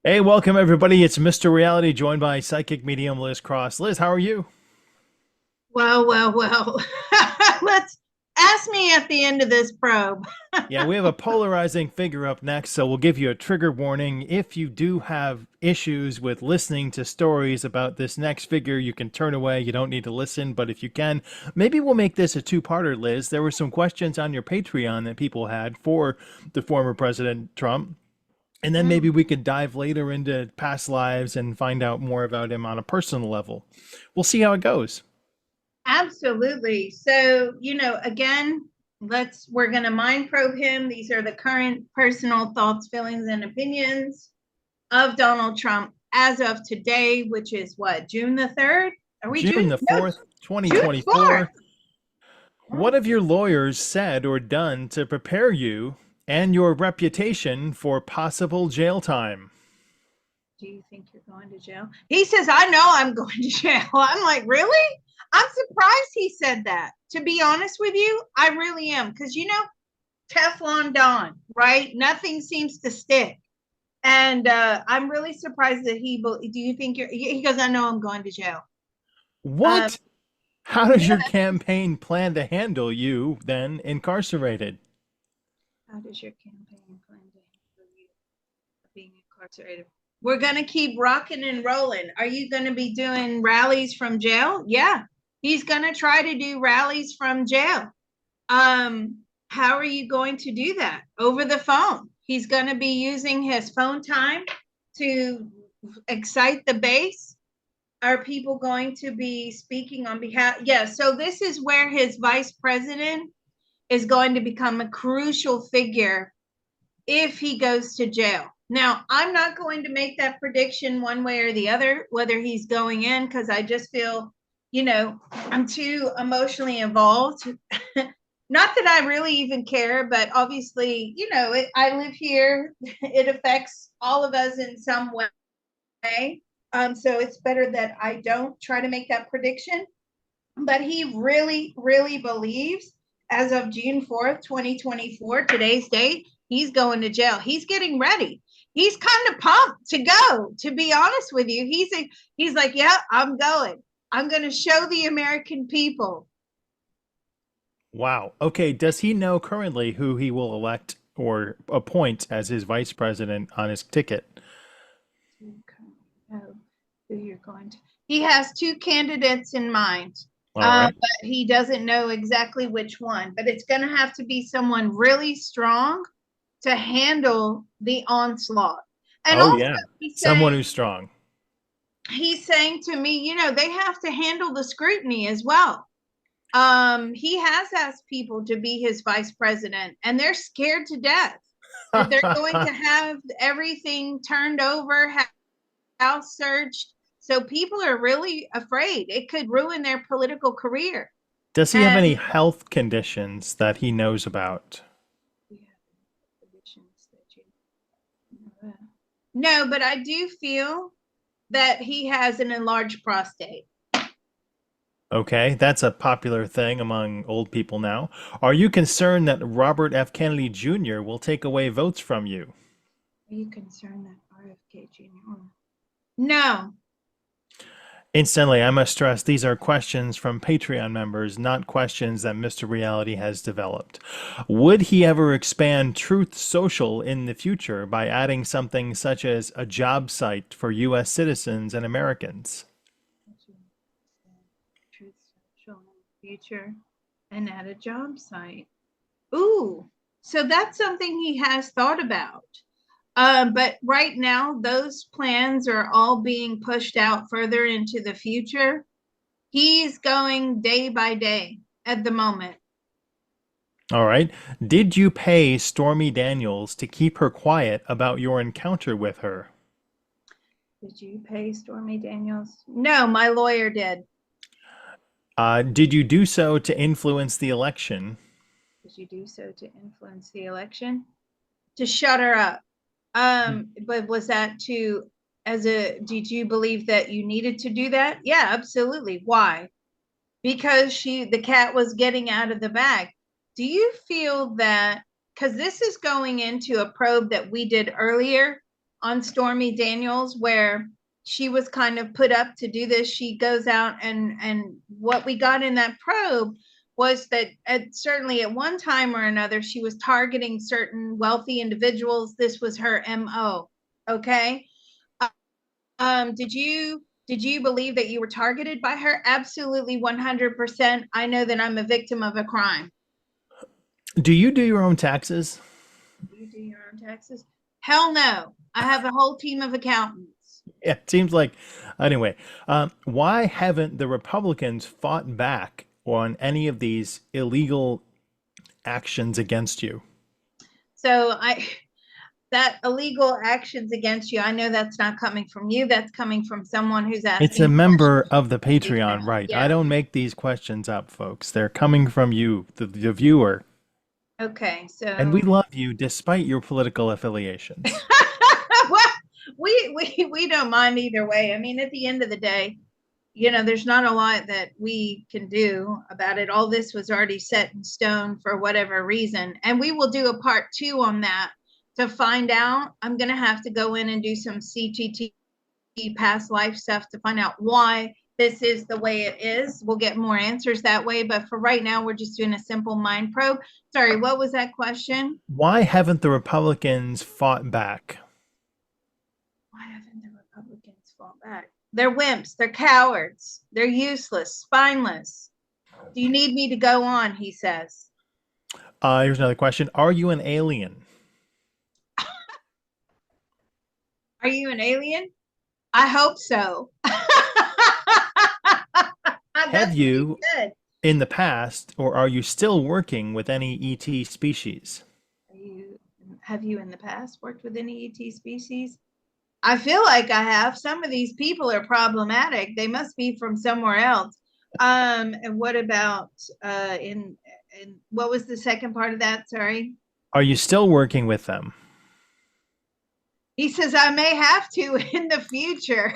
Hey, welcome everybody. It's Mr. Reality, joined by psychic medium Liz Cross. Liz, how are you? Well. Let's ask me at the end of this probe. Yeah, we have a polarizing figure up next, so we'll give you a trigger warning. If you do have issues with listening to stories about this next figure, you can turn away. You don't need to listen, but if you can, maybe we'll make this a two-parter, Liz. There were some questions on your Patreon that people had for the former President Trump. And then maybe we could dive later into past lives and find out more about him on a personal level. We'll see how it goes. Absolutely. So, again, we're going to mind probe him. These are the current personal thoughts, feelings, and opinions of Donald Trump as of today, which is what, June the 3rd? Are we June June? the No, 4th, June 4th. 2024. What have your lawyers said or done to prepare you and your reputation for possible jail time? Do you think you're going to jail? He says, I know I'm going to jail. I'm like, really? I'm surprised he said that. To be honest with you, I really am. Because, Teflon Don, right? Nothing seems to stick. And I'm really surprised that do you think he goes, I know I'm going to jail. Um, What? How does your campaign plan to handle you then incarcerated? how does your campaign plan to handle you being incarcerated? We're going to keep rocking and rolling. Are you going to be doing rallies from jail? Yeah. He's going to try to do rallies from jail. How are you going to do that? Over the phone. He's going to be using his phone time to excite the base. Are people going to be speaking on behalf? Yeah, so this is where his vice president is going to become a crucial figure if he goes to jail. Now, I'm not going to make that prediction one way or the other, whether he's going in, because I just feel, I'm too emotionally involved. Not that I really even care, but obviously, I live here. It affects all of us in some way. So it's better that I don't try to make that prediction. But he really, really believes as of June 4th, 2024, today's date, he's going to jail. He's getting ready. He's kind of pumped to go, to be honest with you. He's like, yeah, I'm going. I'm going to show the American people. Wow. Okay, does he know currently who he will elect or appoint as his vice president on his ticket? Know who you're going to. He has two candidates in mind, All right. but he doesn't know exactly which one. But it's going to have to be someone really strong to handle the onslaught. And Oh also, yeah. he's Someone saying who's strong. he's saying to me, they have to handle the scrutiny as well. He has asked people to be his vice president, and they're scared to death that they're going to have everything turned over, house searched. So people are really afraid it could ruin their political career. Does he have And any health conditions that he knows about? no, but I do feel that he has an enlarged prostate. Okay, that's a popular thing among old people now. Are you concerned that Robert F. Kennedy Jr. will take away votes from you? Are you concerned that RFK Jr.? No. Instantly, I must stress these are questions from Patreon members, not questions that Mr. Reality has developed. Would he ever expand Truth Social in the future by adding something such as a job site for U.S. citizens and Americans? Truth Social in the future and at a job site. Ooh, so that's something he has thought about. But right now, those plans are all being pushed out further into the future. He's going day by day at the moment. All right. Did you pay Stormy Daniels to keep her quiet about your encounter with her? Did you pay Stormy Daniels? No, my lawyer did. Did you do so to influence the election? Did you do so to influence the election? To shut her up. But was that did you believe that you needed to do that? Yeah, absolutely. Why? Because the cat was getting out of the bag. Do you feel that, because this is going into a probe that we did earlier on Stormy Daniels where she was kind of put up to do this. She goes out and what we got in that probe was that certainly at one time or another she was targeting certain wealthy individuals. This was her MO. Okay. Did you believe that you were targeted by her? Absolutely 100%. I know that I'm a victim of a crime. Do you do your own taxes? Do you do your own taxes? Hell no. I have a whole team of accountants. Yeah, it seems like. Anyway, why haven't the Republicans fought back on any of these illegal actions against you? So that illegal actions against you, I know that's not coming from you. That's coming from someone who's It's a asking member questions. of the Patreon, right? I Yeah. don't make these questions up, folks. They're coming from you, the viewer. Okay. And we So love you despite your political affiliations. well, we don't mind either way. I mean, at the end of the day, there's not a lot that we can do about it. All this was already set in stone for whatever reason. And we will do a part 2 on that to find out. I'm going to have to go in and do some CTT past life stuff to find out why this is the way it is. We'll get more answers that way. But for right now, we're just doing a simple mind probe. Sorry, what was that question? Why haven't the Republicans fought back? Why haven't the Republicans fought back? They're wimps. They're cowards. They're useless, spineless. Do you need me to go on? He says. Here's another question. Are you an alien? Are you an alien? I hope so. Have That's what he you, said. in the past, or are you still working with any ET species? Have you in the past worked with any ET species? I feel like I have. Some of these people are problematic. They must be from somewhere else. And what about in what was the second part of that? Sorry. Are you still working with them? He says I may have to in the future.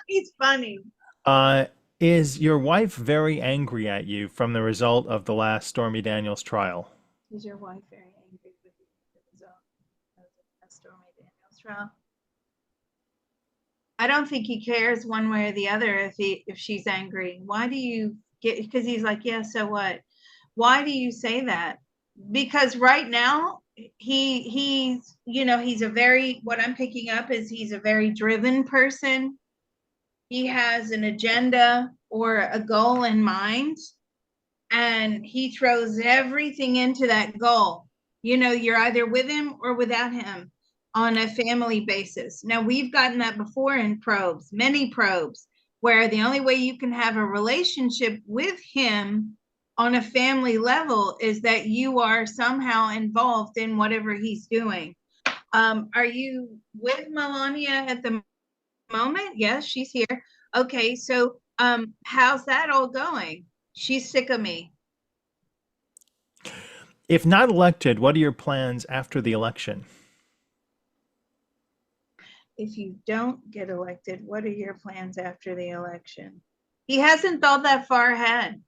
He's funny. Uh, is your wife very angry at you from the result of the last Stormy Daniels trial? Is your wife very angry with you as a result of the Stormy Daniels trial? I don't think he cares one way or the other if she's angry. Why do you get? Because he's like, yeah, so what? Why do you say that? Because right now he's a very, what I'm picking up is he's a very driven person. He has an agenda or a goal in mind, and he throws everything into that goal. You're either with him or without him on a family basis. Now, we've gotten that before in probes, many probes, where the only way you can have a relationship with him on a family level is that you are somehow involved in whatever he's doing. Are you with Melania at the moment? Yes, she's here. Okay, so how's that all going? She's sick of me. If not elected, what are your plans after the election? If you don't get elected, what are your plans after the election? He hasn't thought that far ahead.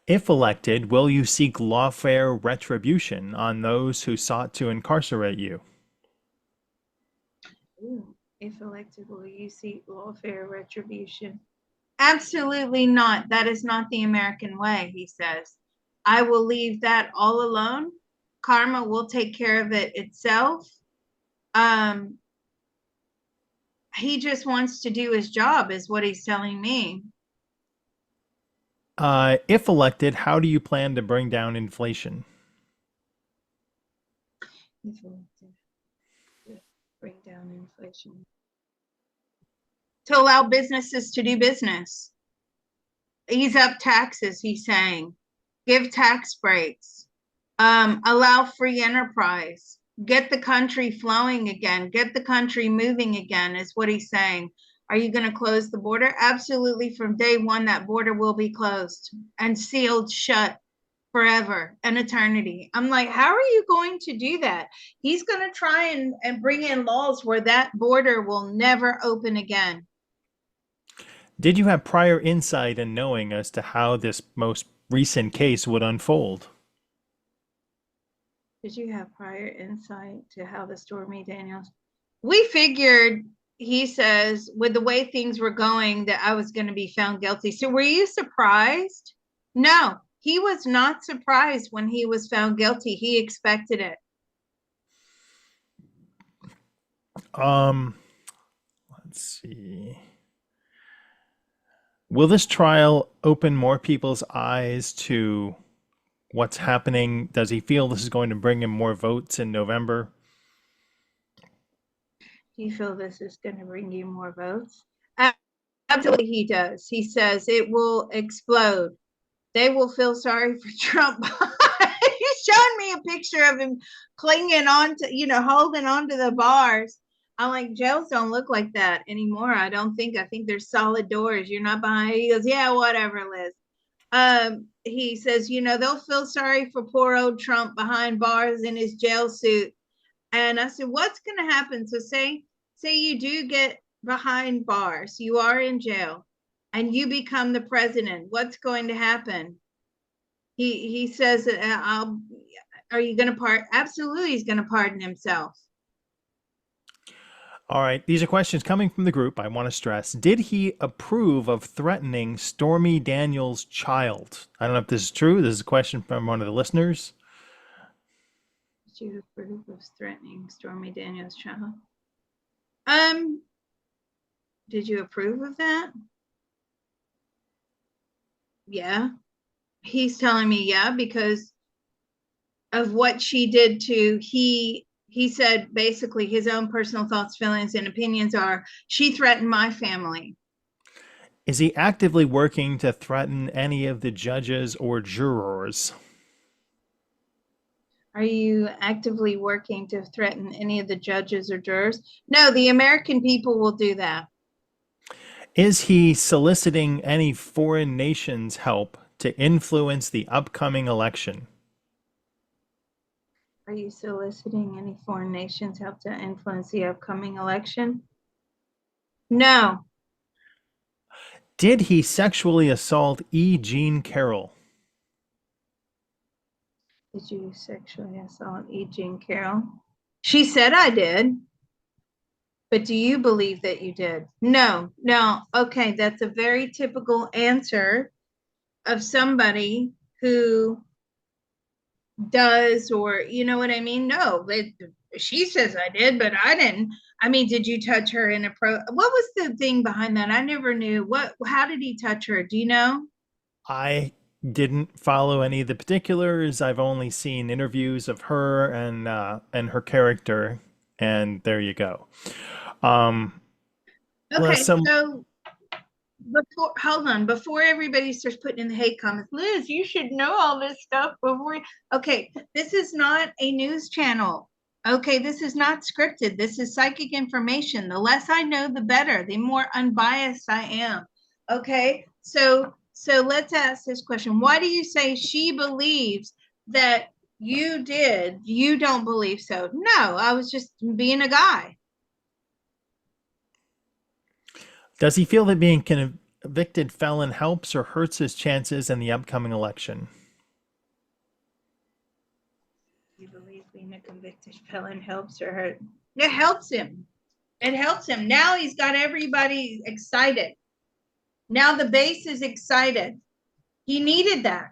If elected, will you seek lawfare retribution on those who sought to incarcerate you? Ooh, if elected, will you seek lawfare retribution? Absolutely not. That is not the American way, he says. I will leave that all alone. Karma will take care of it itself. He just wants to do his job, is what he's telling me. If elected, how do you plan to bring down inflation? If elected, to bring down inflation. To allow businesses to do business. Ease up taxes, he's saying. Give tax breaks. Allow free enterprise. Get the country flowing again. Get the country moving again, is what he's saying. Are you going to close the border? Absolutely. From day one, that border will be closed and sealed shut forever, an eternity. I'm like, how are you going to do that? He's going to try and bring in laws where that border will never open again. Did you have prior insight and knowing as to how this most recent case would unfold? Did you have prior insight to how the Stormy Daniels? We figured, he says, with the way things were going, that I was going to be found guilty. So were you surprised? No, he was not surprised when he was found guilty. He expected it. Um, let's see. Will this trial open more people's eyes to what's happening? Does he feel this is going to bring him more votes in November? Do you feel this is going to bring you more votes? Absolutely, he does. He says it will explode. They will feel sorry for Trump. He's showing me a picture of him clinging on to, holding on to the bars. I'm like, jails don't look like that anymore. I don't think. I think there's solid doors. You're not behind. He goes, yeah, whatever, Liz. He says, they'll feel sorry for poor old Trump behind bars in his jail suit. And I said, what's going to happen? So say you do get behind bars, you are in jail, and you become the president. What's going to happen? He says, are you going to pardon? Absolutely, he's going to pardon himself. All right, these are questions coming from the group. I want to stress. Did he approve of threatening Stormy Daniels' child? I don't know if this is true. This is a question from one of the listeners. Did you approve of threatening Stormy Daniels' child? Did you approve of that? Yeah. He's telling me, yeah, because of what she did to he said basically his own personal thoughts, feelings, and opinions are, she threatened my family. Is he actively working to threaten any of the judges or jurors? Are you actively working to threaten any of the judges or jurors? No, the American people will do that. Is he soliciting any foreign nations' help to influence the upcoming election? Are you soliciting any foreign nations' help to influence the upcoming election? No. Did he sexually assault E. Jean Carroll? Did you sexually assault E. Jean Carroll? She said I did. But do you believe that you did? No. No. Okay, that's a very typical answer of somebody who does, or you know what I mean? No, she says I did, but I didn't. I mean, did you touch her in a what was the thing behind that? I never knew. How did he touch her? Do you know? I didn't follow any of the particulars. I've only seen interviews of her and her character, and there you go. Um, Okay, some so before everybody starts putting in the hate comments, Liz, you should know all this stuff before. Okay, this is not a news channel. Okay, this is not scripted. This is psychic information. The less I know, the better. The more unbiased I am. Okay, so let's ask this question. Why do you say she believes that you did? You don't believe so? No, I was just being a guy. Does he feel that being convicted felon helps or hurts his chances in the upcoming election? You believe being a convicted felon helps or hurt? It helps him. It helps him. Now he's got everybody excited. Now the base is excited. He needed that.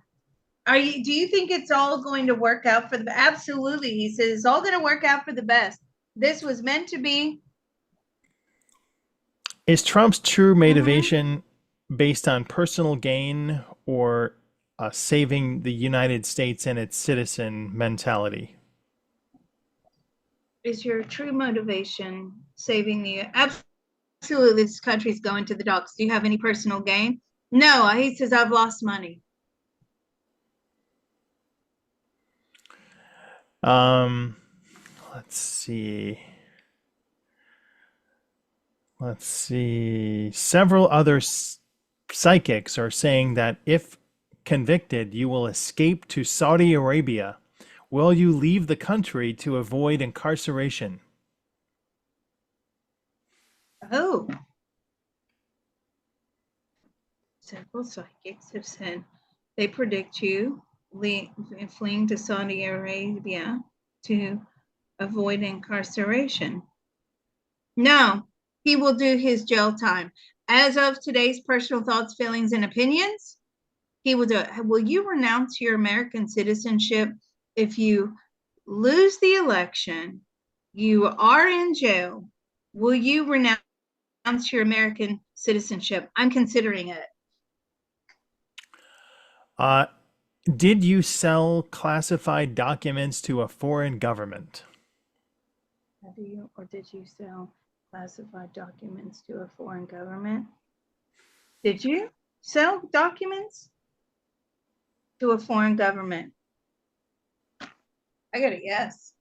Do you think it's all going to work out for the absolutely? He says it's all going to work out for the best. This was meant to be. Is Trump's true motivation based on personal gain or saving the United States and its citizen mentality? Is your true motivation saving the absolutely? This country's going to the dogs. Do you have any personal gain? No, he says I've lost money. Um, let's see. Let's see. Several other psychics are saying that if convicted, you will escape to Saudi Arabia. Will you leave the country to avoid incarceration? Oh, several psychics have said they predict you fleeing to Saudi Arabia to avoid incarceration. No, he will do his jail time. As of today's personal thoughts, feelings, and opinions, he will do it. Will you renounce your American citizenship if you lose the election? You are in jail. Will you renounce your American citizenship? I'm considering it. Uh, did you sell classified documents to a foreign government? Have you or did you sell classified documents to a foreign government? Did you sell documents to a foreign government? I got a yes.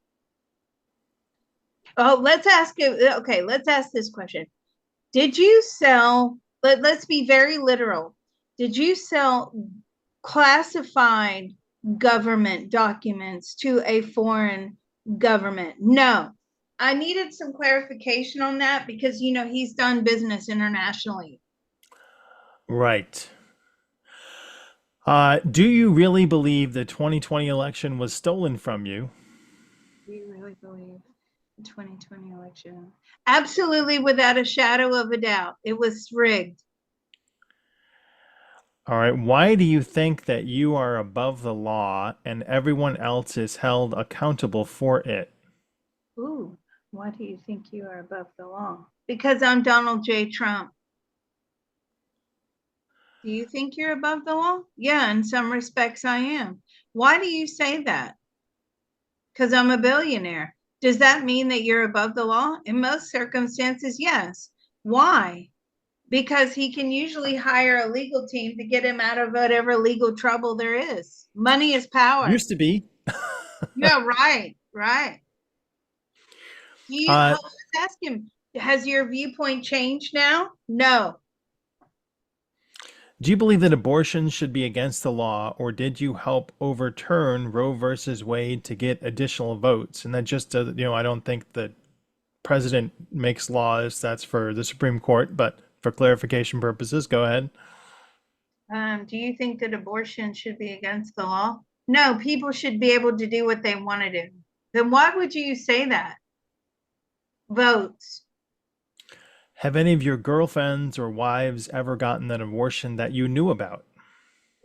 Oh, let's ask it. Okay, let's ask this question. Did you sell, let's be very literal. Did you sell classified government documents to a foreign government? No. I needed some clarification on that because, he's done business internationally. Right. Do you really believe the 2020 election was stolen from you? Do you really believe the 2020 election? Absolutely, without a shadow of a doubt. It was rigged. All right. Why do you think that you are above the law and everyone else is held accountable for it? Ooh, why do you think you are above the law? Because I'm Donald J. Trump. Do you think you're above the law? Yeah, in some respects I am. Why do you say that? Because I'm a billionaire. Does that mean that you're above the law? In most circumstances, yes. Why? Because he can usually hire a legal team to get him out of whatever legal trouble there is. Money is power. Used to be. Yeah, right, right. Uh, Let's ask him, has your viewpoint changed now? No. do you believe that abortion should be against the law, or did you help overturn Roe versus Wade to get additional votes? And that just, I don't think the president makes laws. That's for the Supreme Court. But for clarification purposes, go ahead. Do you think that abortion should be against the law? No, people should be able to do what they want to do. Then why would you say that? Votes. Have any of your girlfriends or wives ever gotten an abortion that you knew about?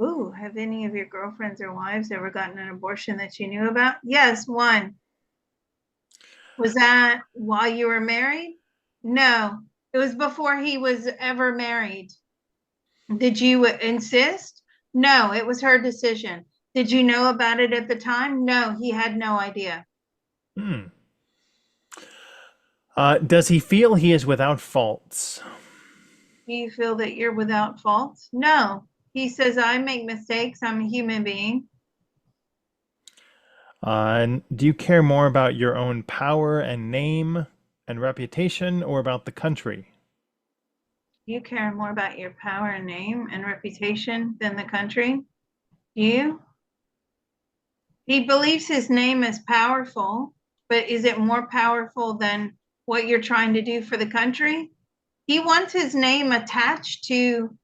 Ooh, have any of your girlfriends or wives ever gotten an abortion that you knew about? Yes, one. Was that while you were married? No, it was before he was ever married. Did you insist? No, it was her decision. Did you know about it at the time? No, he had no idea. Hmm. Does he feel he is without faults? Do you feel that you're without fault? No. He says, I make mistakes. I'm a human being. And do you care more about your own power and name and reputation or about the country? You care more about your power and name and reputation than the country? You? He believes his name is powerful, but is it more powerful than what you're trying to do for the country? He wants his name attached to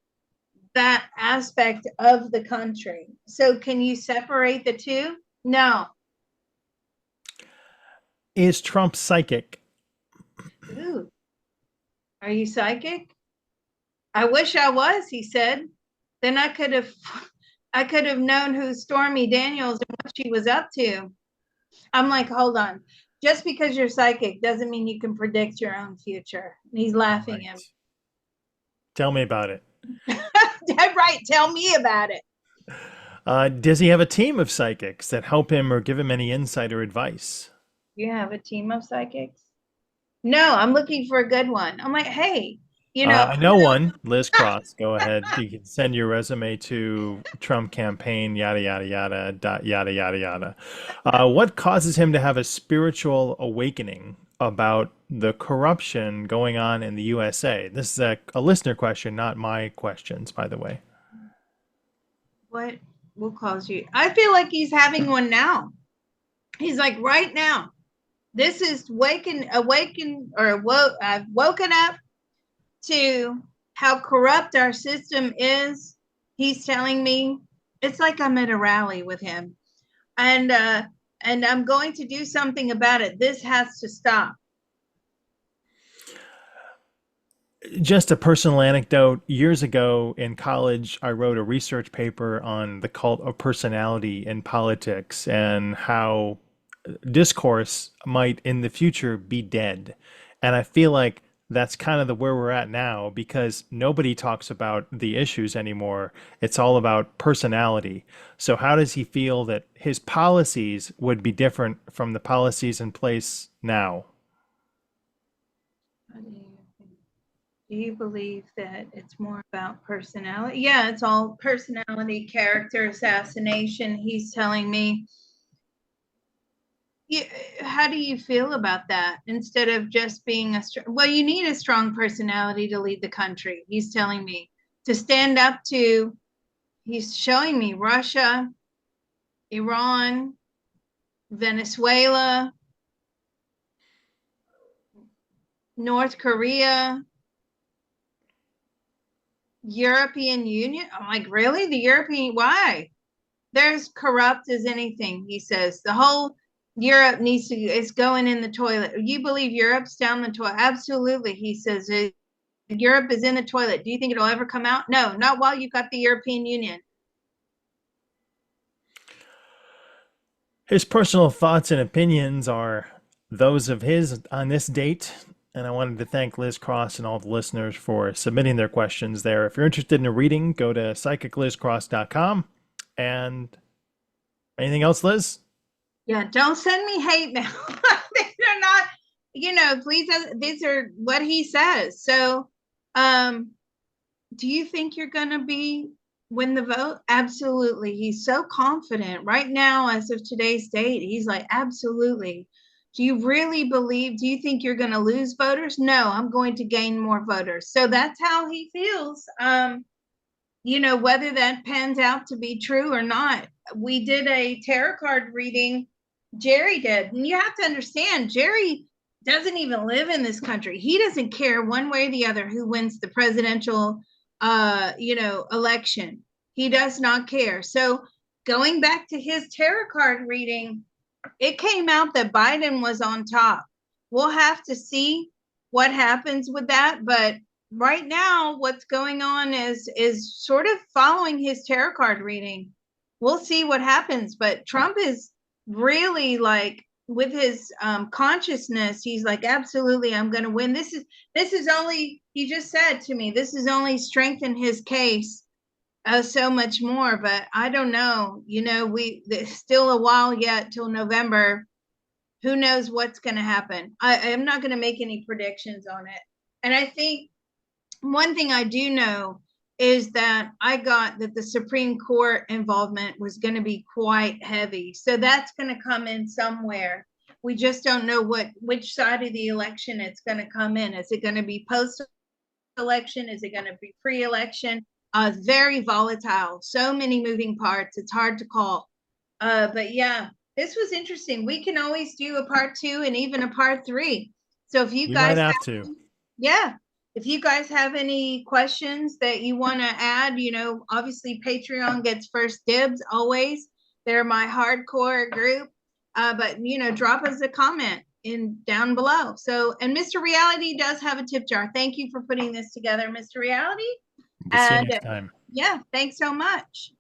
that aspect of the country. So can you separate the two? No. Is Trump psychic? Ooh, are you psychic? I wish I was, he said. Then I could have known who Stormy Daniels and what she was up to. I'm like, hold on. Just because you're psychic doesn't mean you can predict your own future. And he's laughing at Right. me. Tell me about it. Right, tell me about it. Does he have a team of psychics that help him or give him any insight or advice? You have a team of psychics? No, I'm looking for a good one. I'm like, hey, I know one, Liz Cross. Go ahead. You can send your resume to Trump campaign, yada, yada, yada, dot, yada, yada, yada. What causes him to have a spiritual awakening about the corruption going on in the USA? This is a listener question, not my questions, by the way. what will cause you? I feel like he's having one now. He's like, right now, this is awaken, or I've woken up to how corrupt our system is. He's telling me it's like I'm at a rally with him, and I'm going to do something about it. This has to stop. Just a personal anecdote. Years ago in college, I wrote a research paper on the cult of personality in politics and how discourse might in the future be dead. And I feel like that's kind of the where we're at now because nobody talks about the issues anymore. It's all about personality. So how does he feel that his policies would be different from the policies in place now? What do you think? Do you believe that it's more about personality? Yeah, it's all personality, character assassination. He's telling me. You, how do you feel about that? Instead of just being well, you need a strong personality to lead the country. He's telling me to stand up to. He's showing me Russia, Iran, Venezuela, North Korea, European Union. I'm like, really? The European, why? They're as corrupt as anything, he says. The whole Europe needs to, it's going in the toilet. You believe Europe's down the toilet? Absolutely, he says. Europe is in the toilet. Do you think it'll ever come out? No, not while you've got the European Union. His personal thoughts and opinions are those of his on this date. And I wanted to thank Liz Cross and all the listeners for submitting their questions there. If you're interested in a reading, go to psychiclizcross.com. And anything else, Liz? Yeah, don't send me hate mail. They're not, please, these are what he says. So, do you think you're going to win the vote? Absolutely. He's so confident right now, as of today's date. He's like, absolutely. Do you really believe? Do you think you're going to lose voters? No, I'm going to gain more voters. So that's how he feels. Whether that pans out to be true or not. We did a tarot card reading. Jerry did. And you have to understand, Jerry doesn't even live in this country. He doesn't care one way or the other who wins the presidential election. He does not care. So going back to his tarot card reading, it came out that Biden was on top. We'll have to see what happens with that. But right now, what's going on is sort of following his tarot card reading. We'll see what happens. But Trump is really like with his consciousness, he's like, absolutely, I'm going to win. This is only, he just said to me, this is only strengthened his case so much more. But I don't know, there's still a while yet till November. Who knows what's going to happen? I'm not going to make any predictions on it. And I think one thing I do know is that I got that the Supreme Court involvement was going to be quite heavy. So that's going to come in somewhere. We just don't know which side of the election it's going to come in. Is it going to be post-election? Is it going to be pre-election? Very volatile. So many moving parts. It's hard to call. But yeah, this was interesting. We can always do a part 2 and even a part 3. So if you We guys might have to. yeah, if you guys have any questions that you want to add, obviously Patreon gets first dibs always. They're my hardcore group. But drop us a comment in down below. So, and Mr. Reality does have a tip jar. Thank you for putting this together, Mr. Reality. We'll see you And next time. yeah, thanks so much.